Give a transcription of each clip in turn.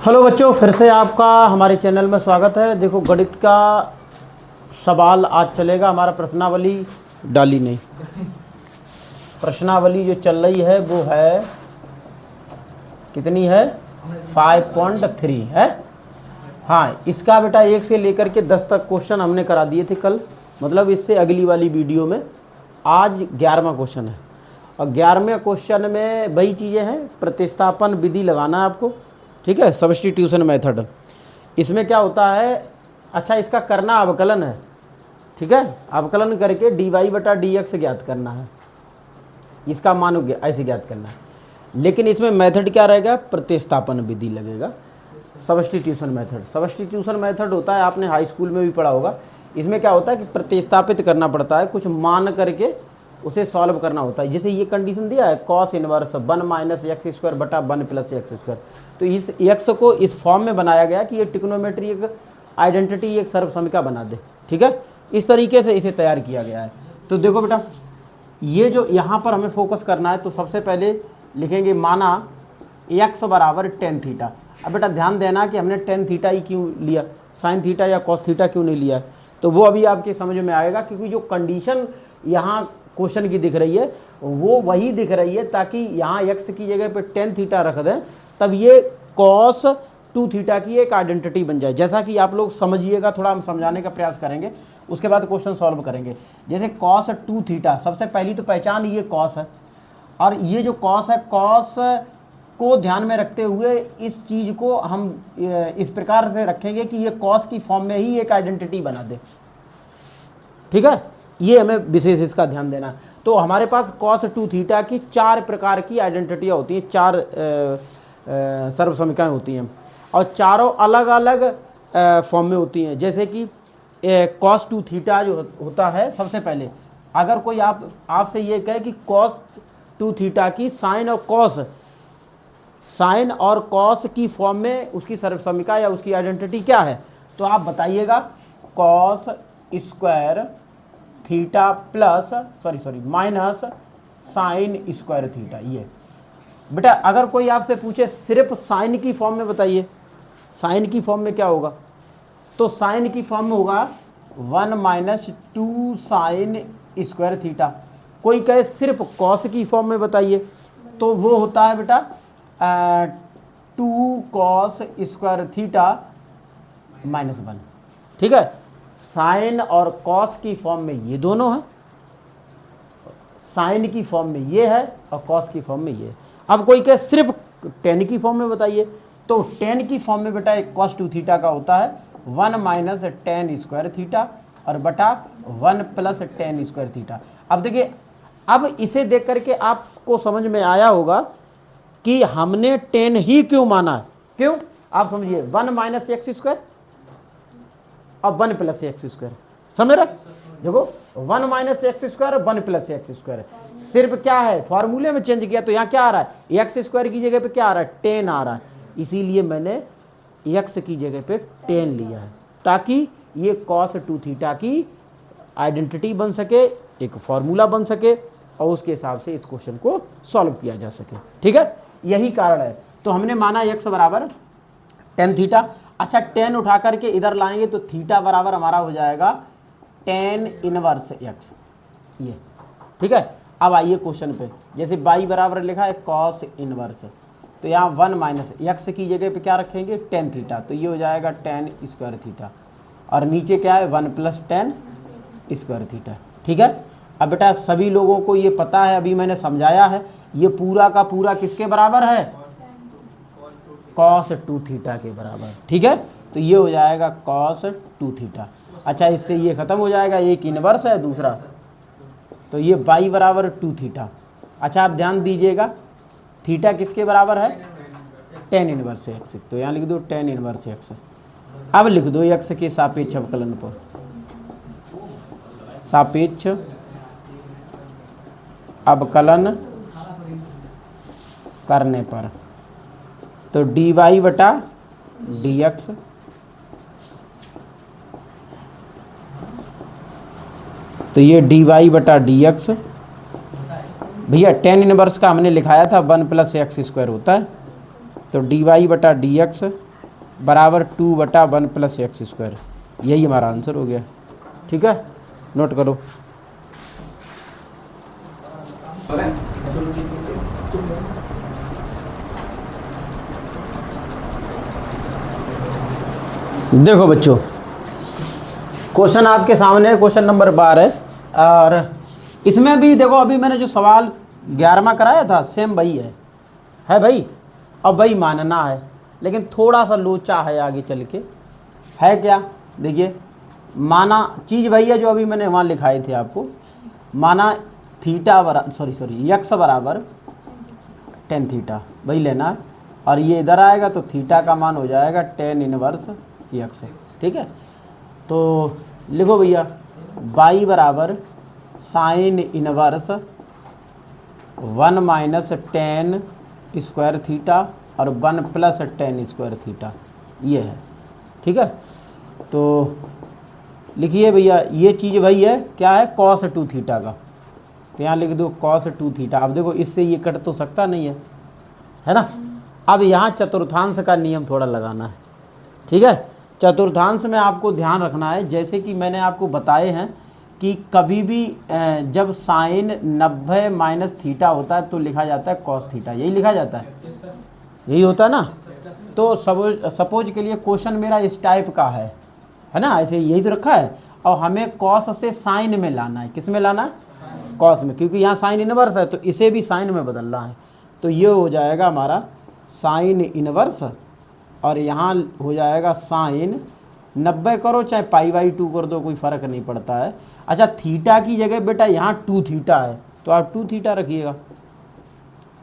Hello बच्चों, फिर से आपका हमारे चैनल में स्वागत है। देखो, गणित का सवाल आज चलेगा। हमारा प्रश्नावली डाली नहीं, प्रश्नावली जो चल रही है वो है कितनी है, 5.3 है। हाँ, इसका बेटा 1 से लेकर के 10 तक क्वेश्चन हमने करा दिए थे कल, मतलब इससे अगली वाली वीडियो में। आज 11वां क्वेश्चन है और 11वें क्वेश्चन में वही चीज़ें हैं। प्रतिस्थापन विधि लगाना है आपको, ठीक है, सब्स्टिट्यूशन मेथड। इसमें क्या होता है, अच्छा इसका करना अवकलन है, ठीक है, अवकलन करके dy/dx ज्ञात करना है, इसका मान ऐसे ज्ञात करना है। लेकिन इसमें मेथड क्या रहेगा, प्रतिस्थापन विधि लगेगा, सब्स्टिट्यूशन मेथड। सब्स्टिट्यूशन मेथड होता है, आपने हाई स्कूल में भी पढ़ा होगा। इसमें क्या होता है कि प्रतिस्थापित करना पड़ता है, कुछ मान करके उसे सॉल्व करना होता है। जैसे ये कंडीशन दिया है cos इनवर्स 1 - x² बटा 1 + x², तो इस x को इस फॉर्म में बनाया गया कि ये ट्रिग्नोमेट्री एक आइडेंटिटी, एक सर्वसमिका बना दे, ठीक है। इस तरीके से इसे तैयार किया गया है। तो देखो बेटा, ये जो यहाँ पर हमें फोकस करना है, तो सबसे पहले लिखेंगे माना x बराबर tan थीटा। अब बेटा ध्यान देना कि हमने tan थीटा ही क्यों लिया, sin थीटा या cos थीटा क्यों नहीं लिया, तो वो अभी आपके समझ में आएगा। क्योंकि जो कंडीशन यहाँ क्वेश्चन की दिख रही है वो वही दिख रही है, ताकि यहाँ x की जगह पे tan थीटा रख दें, तब ये cos 2 थीटा की एक आइडेंटिटी बन जाए। जैसा कि आप लोग समझिएगा, थोड़ा हम समझाने का प्रयास करेंगे, उसके बाद क्वेश्चन सॉल्व करेंगे। जैसे cos 2 थीटा, सबसे पहली तो पहचान ये cos है, और ये जो cos है, cos को ध्यान में रखते हुए इस चीज़ को हम इस प्रकार से रखेंगे कि ये cos की फॉर्म में ही एक आइडेंटिटी बना दे, ठीक है। ये हमें विशेष इसका ध्यान देना। तो हमारे पास cos 2 थीटा की 4 प्रकार की आइडेंटिटियाँ होती हैं, 4 सर्वसमिकाएँ होती हैं, और चारों अलग अलग फॉर्म में होती हैं। जैसे कि cos 2 थीटा जो होता है, सबसे पहले अगर कोई आपसे ये कहे कि cos 2 थीटा की साइन और cos की फॉर्म में उसकी सर्वसमिका या उसकी आइडेंटिटी क्या है, तो आप बताइएगा cos square theta plus minus sine square theta. ये बेटा अगर कोई आपसे पूछे सिर्फ साइन की फॉर्म में बताइए, साइन की फॉर्म में क्या होगा, तो साइन की फॉर्म में होगा 1 - 2 साइन स्क्वायर थीटा। कोई कहे सिर्फ कॉस की फॉर्म में बताइए, तो वो होता है बेटा 2 cos स्क्वायर थीटा -1, ठीक है। साइन और कॉस की फॉर्म में ये दोनों है, साइन की फॉर्म में ये है और कॉस की फॉर्म में ये है। अब कोई कहे सिर्फ tan की फॉर्म में बताइए, तो tan की फॉर्म में बेटा एक cos 2 थीटा का होता है 1 - tan स्क्वायर थीटा और बटा 1 + tan स्क्वायर थीटा। अब देखिए, अब इसे देख करके आपको समझ में आया होगा कि हमने tan ही क्यों माना है। क्यों, आप समझिए, 1 - x² और 1 + x², समझ रहे। देखो 1 - x² और 1 + x², सिर्फ क्या है, फॉर्मूले में चेंज किया, तो यहाँ क्या आ रहा है, x² की जगह पे क्या आ रहा है, tan आ रहा है। इसीलिए मैंने x की जगह पे tan लिया है, ताकि ये cos 2 थीटा की आइडेंटिटी बन सके, एक फॉर्मूला बन सके, और उसके हिसाब से इस क्वेश्चन को सॉल्व किया जा सके, ठीक है। यही कारण है। तो हमने माना x बराबर tan थीटा। अच्छा, tan उठा करके इधर लाएंगे तो थीटा बराबर हमारा हो जाएगा tan इनवर्स x, ये, ठीक है। अब आइए क्वेश्चन पे, जैसे y बराबर लिखा है cos इनवर्स, तो यहाँ 1 - x की जगह पे क्या रखेंगे, tan थीटा, तो ये हो जाएगा tan स्क्वायर थीटा, और नीचे क्या है 1 + tan स्क्वायर थीटा, ठीक है। अब बेटा सभी लोगों को ये पता है, अभी मैंने समझाया है, ये पूरा का पूरा किसके बराबर है, cos 2 थीटा के बराबर, ठीक है। तो ये हो जाएगा cos 2 थीटा। अच्छा, इससे ये ख़त्म हो जाएगा, एक इनवर्स है दूसरा, तो ये y बराबर 2 थीटा। अच्छा, आप ध्यान दीजिएगा, थीटा किसके बराबर है, tan इनवर्स x, तो यहाँ लिख दो tan इनवर्स x। अब लिख दो x के सापेक्ष अवकलन पर, सापेक्ष अवकलन करने पर, तो dy/dx तो ये dy/dx भैया tan इनवर्स का हमने लिखाया था 1 + x² होता है, तो dy/dx बराबर 2/1 प्लस एक्स स्क्वायर। यही हमारा आंसर हो गया। ठीक है, नोट करो। देखो बच्चों, क्वेश्चन आपके सामने है, क्वेश्चन नंबर 12 और इसमें भी देखो अभी मैंने जो सवाल 11वां कराया था सेम वही है भाई, अब वही मानना है, लेकिन थोड़ा सा लोचा है आगे चल के। है क्या? देखिए, माना चीज़ वही है जो अभी मैंने वहाँ लिखाए थे आपको। माना थीटा यक्स बराबर टेन थीटा, वही लेना है, और ये इधर आएगा तो थीटा का मान हो जाएगा टेन इनवर्स यक्स। ठीक है, तो लिखो भैया बाई बराबर sine inverse 1 minus ten square theta और 1 प्लस टेन स्क्वायर थीटा, ये है। ठीक है, तो लिखिए भैया ये चीज़ वही है, क्या है, कॉस 2 थीटा का, तो यहाँ लिख दो कॉस 2 थीटा। अब देखो इससे ये कट तो सकता नहीं है ना। अब यहाँ चतुर्थांश का नियम थोड़ा लगाना है। ठीक है, चतुर्थांश में आपको ध्यान रखना है, जैसे कि मैंने आपको बताए हैं कि कभी भी जब साइन 90 माइनस थीटा होता है तो लिखा जाता है कॉस थीटा, यही लिखा जाता है, यही होता है ना। तो सपोज के लिए क्वेश्चन मेरा इस टाइप का है ना, ऐसे यही तो रखा है, और हमें कॉस से साइन में लाना है। किस में लाना है? कॉस में, क्योंकि यहाँ साइन इनवर्स है तो इसे भी साइन में बदलना है। तो ये हो जाएगा हमारा साइन इनवर्स, और यहाँ हो जाएगा साइन 90 करो चाहे पाई/2 कर दो, कोई फ़र्क नहीं पड़ता है। अच्छा, थीटा की जगह बेटा यहाँ 2 थीटा है तो आप 2 थीटा रखिएगा।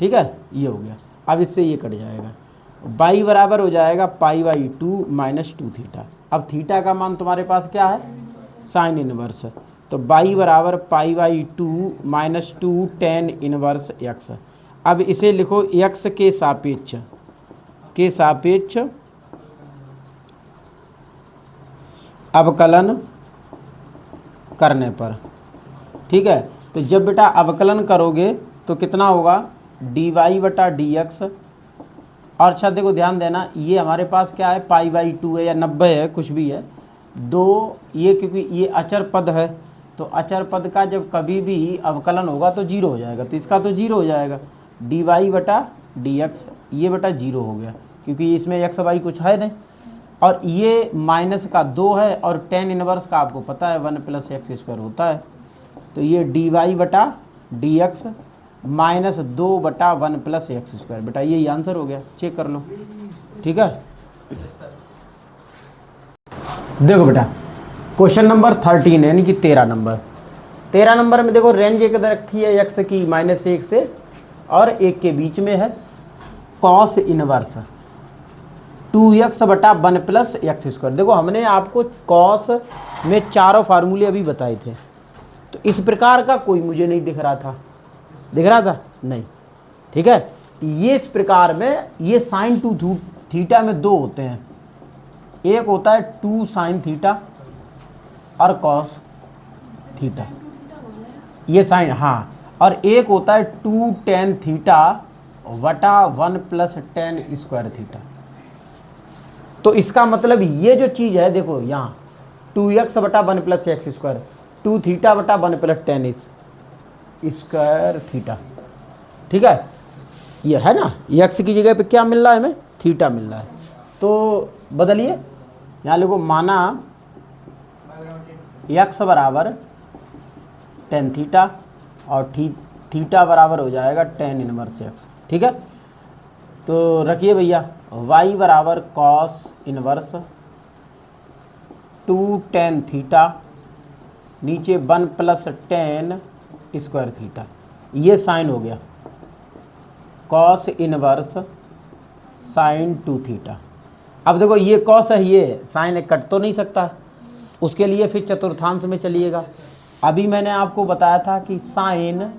ठीक है, ये हो गया। अब इससे ये कट जाएगा, बाई बराबर हो जाएगा पाई/2 माइनस 2 थीटा। अब थीटा का मान तुम्हारे पास क्या है? साइन इनवर्स, तो बाई बराबर पाई/2 माइनस 2 टेन इनवर्स एक्स। अब इसे लिखो एक्स के सापेक्ष अवकलन करने पर। ठीक है, तो जब बेटा अवकलन करोगे तो कितना होगा? dy/dx। और अच्छा देखो ध्यान देना, ये हमारे पास क्या है, पाई/2 है या 90 है, कुछ भी है, दो ये, क्योंकि ये अचर पद है तो अचर पद का जब कभी भी अवकलन होगा तो जीरो हो जाएगा, तो इसका तो जीरो हो जाएगा। dy/dx ये बेटा जीरो हो गया, क्योंकि इसमें एक्स वाई कुछ है नहीं, और ये माइनस का 2 है, और टेन इनवर्स का आपको पता है 1 प्लस एक्स स्क्वायर होता है, तो ये dy/dx minus 2/1 plus x square. बेटा यही आंसर हो गया, चेक कर लो। ठीक है, देखो बेटा क्वेश्चन नंबर 13 यानी कि 13 नंबर में देखो रेंज एक रखी है एक्स की -1 से और 1 के बीच में है। Cos inverse 2x/1 plus x square. देखो हमने आपको कॉस में चारों फार्मूले अभी बताए थे, तो इस प्रकार का कोई मुझे नहीं दिख रहा था नहीं। ठीक है, ये इस प्रकार में ये साइन 2 थीटा में दो होते हैं, एक होता है 2 साइन थीटा और कॉस थीटा, ये साइन, हाँ, और एक होता है 2 टेन थीटा बटा 1 प्लस टेन स्क्वायर थीटा। तो इसका मतलब ये जो चीज़ है देखो यहाँ 2x/1 प्लस एक्स स्क्वायर, 2 थीटा/1 प्लस टेन स्क्वायर थीटा। ठीक है, ये है ना, एक्स की जगह पे क्या मिल रहा है हमें? थीटा मिल रहा है। तो बदलिए, यहाँ लिखो माना एक्स बराबर टेन थीटा और थीटा बराबर हो जाएगा टेन इनवर्स एक्स। ठीक है, तो रखिए भैया y बराबर कॉस इनवर्स 2 टेन थीटा नीचे 1 प्लस टेन स्क्वायर थीटा, ये साइन हो गया कॉस इनवर्स साइन 2 थीटा। अब देखो ये कॉस है, ये साइन कट तो नहीं सकता, उसके लिए फिर चतुर्थांश में चलिएगा। अभी मैंने आपको बताया था कि साइन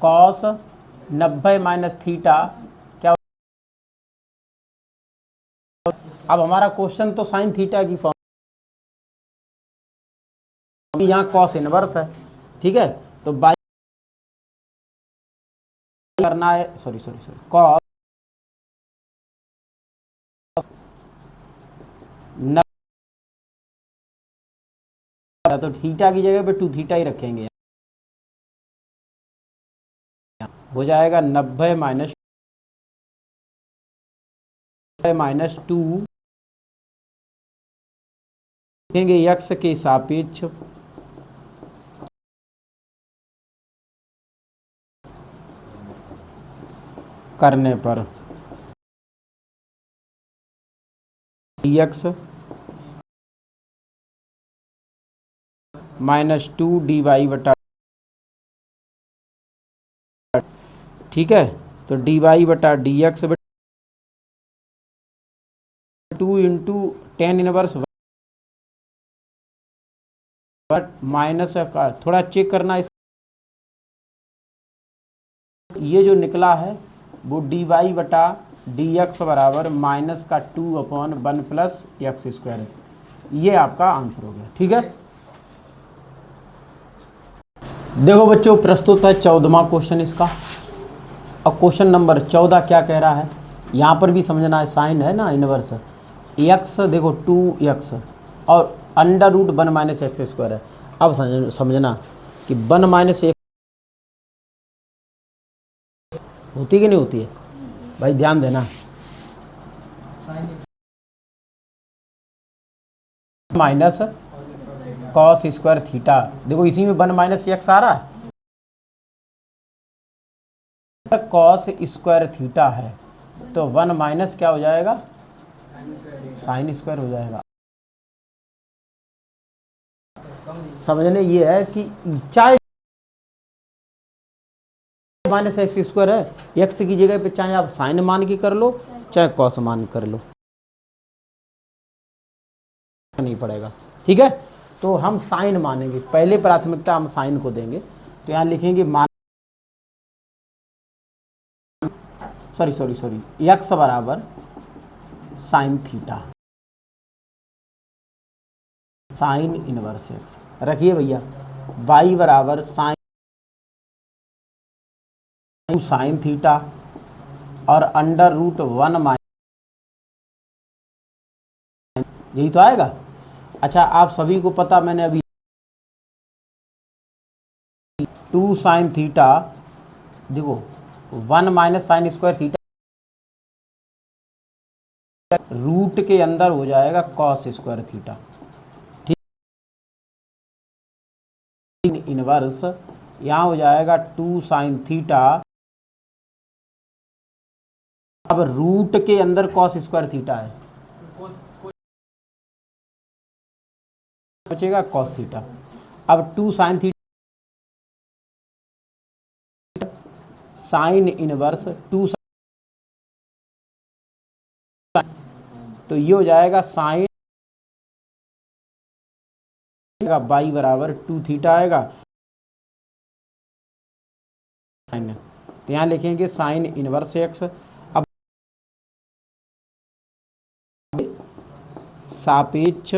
कॉस 90 माइनस थीटा क्या। अब हमारा क्वेश्चन तो साइन थीटा की फॉर्म, यहाँ कॉस इनवर्स है। ठीक है, तो बाई करना है, सॉरी कॉस तो थीटा की जगह पे 2 थीटा ही रखेंगे, हो जाएगा 90 माइनस 2 लिखेंगे यक्स के सापेक्ष करने पर dx माइनस 2 dy बटा, ठीक है। तो dy बटा dx 2 into tan inverse minus का थोड़ा चेक करना, इस ये जो निकला है वो dy बटा dx बराबर माइनस का 2/1 प्लस एक्स स्क्वायर है, ये आपका आंसर हो गया, ठीक है। देखो बच्चों, प्रस्तुत है 14वां क्वेश्चन इसका। अब क्वेश्चन नंबर 14 क्या कह रहा है, यहाँ पर भी समझना है, साइन है ना इनवर्स, एक्स देखो 2x और under root 1 minus x square है। अब समझना कि 1 माइनस एक्स होती कि नहीं होती है भाई, ध्यान देना। माइनस कॉस स्क्वायर थीटा, देखो इसी में 1 माइनस एक्स आ रहा है, कॉस स्क्वायर थीटा है तो 1 माइनस क्या हो जाएगा, साइन स्क्वायर हो जाएगा। समझने ये है कि चाहे माइनस एक्स स्क्वायर है, एक्स की जगह पे चाहे आप साइन मान के कर लो चाहे कॉस मान कर लो, नहीं पड़ेगा, ठीक है। तो हम साइन मानेंगे, पहले प्राथमिकता हम साइन को देंगे, तो यहाँ लिखेंगे मान सॉरी एक्स बराबर sine theta, sine inverse x रखिए भैया, वाई बराबर साइन थीटा और अंडर रूट 1 माइनस, यही तो आएगा। अच्छा, आप सभी को पता, मैंने अभी 2 साइन थीटा, देखो 1 minus sine square theta root के अंदर हो जाएगा कॉस स्क्वायर थीटा, ठीक। इनवर्स यहाँ हो जाएगा 2 साइन थीटा, अब रूट के अंदर कॉस स्क्वायर थीटा है, बचेगा कॉस थीटा। अब 2 साइन थीटा साइन इनवर्स 2, तो ये हो जाएगा साइन बाई बराबर 2 थीटा आएगा, तो यहाँ लिखेंगे साइन इनवर्स एक्स। अब सापेक्ष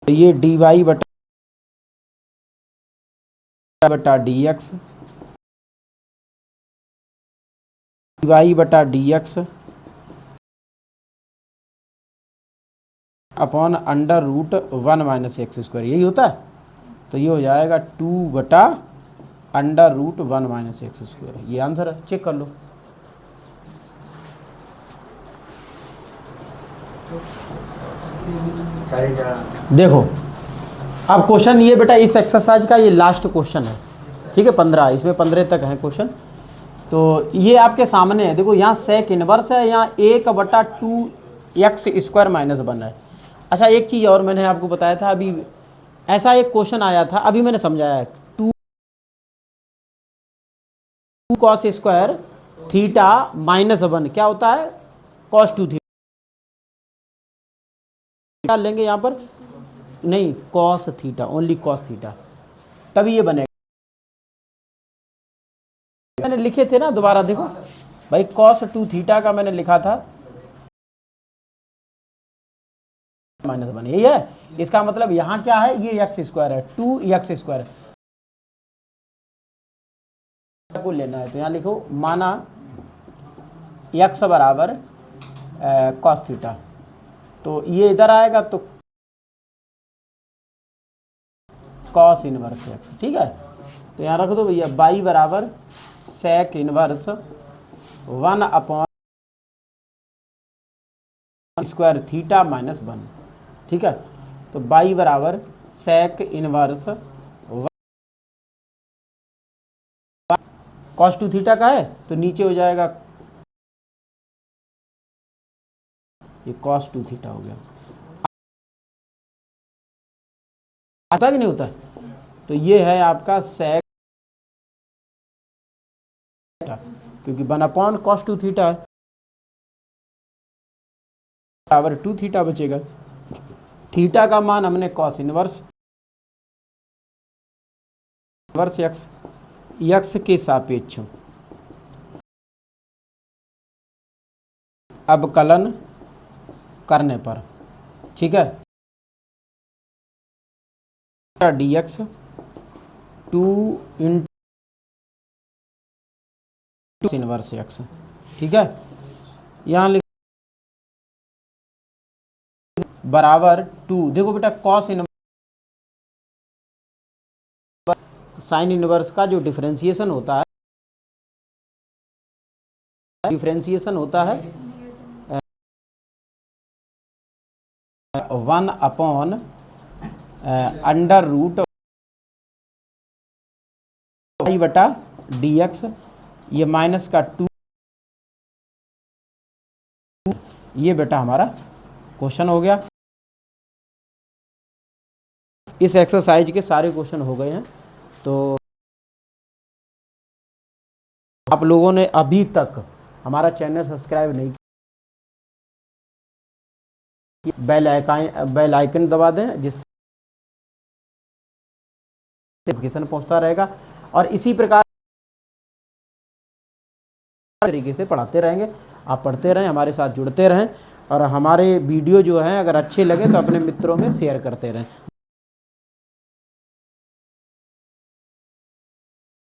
ये dy बटा dx, dy बटा dx upon under root 1 minus x square, यही होता है। तो ये हो जाएगा 2 बटा under root 1 minus x square, ये आंसर है, चेक कर लो। देखो अब क्वेश्चन ये बेटा, इस एक्सरसाइज का ये लास्ट क्वेश्चन है, ठीक है। 15, इसमें 15 तक है क्वेश्चन, तो ये आपके सामने है। देखो यहाँ सेक इनवर्स है, यहाँ 1/2 एक्स स्क्वायर माइनस 1 है। अच्छा, एक चीज़ और मैंने आपको बताया था, अभी ऐसा एक क्वेश्चन आया था, अभी मैंने समझाया है, 2 कॉस स्क्वायर थीटा माइनस 1 क्या होता है, कॉस 2 थीटा लेंगे यहाँ पर, नहीं cos theta, only cos theta, तभी ये बनेगा। मैंने लिखे थे ना, दोबारा देखो भाई, कॉस 2 थीटा का मैंने लिखा था -1 यही है। इसका मतलब यहाँ क्या है, ये एक्स स्क्वायर है, 2x² को लेना है। तो यहाँ लिखो माना x बराबर cos थीटा, तो ये इधर आएगा तो cos इनवर्स x, ठीक है। तो यहाँ रख दो भैया y बराबर sec इनवर्स 1/² थीटा -1, ठीक है। तो y बराबर sec इनवर्स cos 2 थीटा का है, तो नीचे हो जाएगा ये cos 2 थीटा हो गया। आता कि नहीं होता? तो ये है आपका sec, क्योंकि 1/cos 2 थीटा है, बराबर 2 थीटा बचेगा। थीटा का मान हमने cos इनवर्स x के सापेक्ष अवकलन करने पर, ठीक है, dx 2 × इनवर्स x, ठीक है। यहाँ लिख बराबर 2, देखो बेटा cos इनवर्स साइन इनवर्स का जो डिफरेंशिएशन होता है, 1/√y बटा dx, ये माइनस का 2, ये बेटा हमारा क्वेश्चन हो गया। इस एक्सरसाइज के सारे क्वेश्चन हो गए हैं। तो आप लोगों ने अभी तक हमारा चैनल सब्सक्राइब नहीं किया, बेल आइकन दबा दें, जिससे नोटिफिकेशन पहुंचता रहेगा, और इसी प्रकार तरीके से पढ़ाते रहेंगे। आप पढ़ते रहें, हमारे साथ जुड़ते रहें, और हमारे वीडियो जो हैं अगर अच्छे लगे तो अपने मित्रों में शेयर करते रहें।